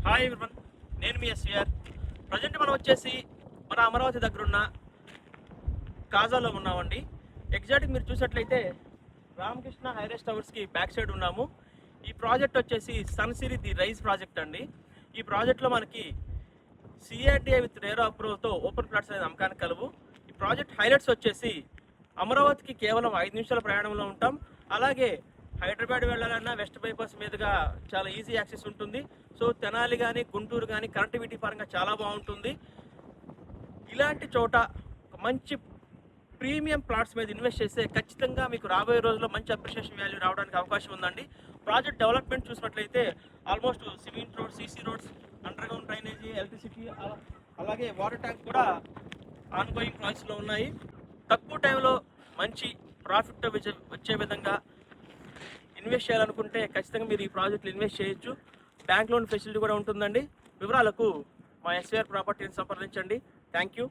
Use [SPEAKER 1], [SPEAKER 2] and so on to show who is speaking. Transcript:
[SPEAKER 1] Hi everyone, నేను మీ SVR. Present మనం వచ్చేసి మన అమరావతి దగ్గరున్న కాజాలో ఉన్నామండి. ఎగ్జాక్ట్గా మీరు చూసినట్లయితే రామకృష్ణ హైరేస్ టవర్స్కి బ్యాక్ సైడ్ ఉన్నాము. ఈ ప్రాజెక్ట్ వచ్చేసి sun Siri the rise project అండి. ఈ ప్రాజెక్ట్లో మనకి సిఆర్డిఐ విత్ రేరా అప్రూవల్తో ఓపెన్ ప్లాట్స్ అనేది అమ్మకానికి కలవు. ఈ ప్రాజెక్ట్ హైలైట్స్ వచ్చేసి అమరావతికి కేవలం 5 నిమిషాల ప్రయాణంలో ఉంటాం. అలాగే హైదరాబాద్ వెళ్ళాలన్నా వెస్ట్ బైపాస్ మీదుగా చాలా ఈజీ యాక్సెస్ ఉంటుంది. సో తెనాలి కానీ గుంటూరు కానీ కనెక్టివిటీ పరంగా చాలా బాగుంటుంది. ఇలాంటి చోట ఒక మంచి ప్రీమియం ప్లాట్స్ మీద ఇన్వెస్ట్ చేస్తే ఖచ్చితంగా మీకు రాబోయే రోజుల్లో మంచి అప్రిషియేషన్ వాల్యూ రావడానికి అవకాశం ఉందండి. ప్రాజెక్ట్ డెవలప్మెంట్ చూసినట్లయితే almost cement roads, CC roads, under ground drainage, electricity, అలాగే వాటర్ ట్యాంక్ కూడా ఆన్గోయింగ్ ప్రాసెస్లో ఉన్నాయి. తక్కువ టైంలో మంచి ప్రాఫిట్ వచ్చే విధంగా ఇన్వెస్ట్ చేయాలనుకుంటే ఖచ్చితంగా మీరు ఈ ప్రాజెక్టులు ఇన్వెస్ట్ చేయొచ్చు. బ్యాంక్ లోన్ ఫెసిలిటీ కూడా ఉంటుందండి. వివరాలకు మా ఎస్విఆర్ ప్రాపర్టీని సంప్రదించండి. Thank you.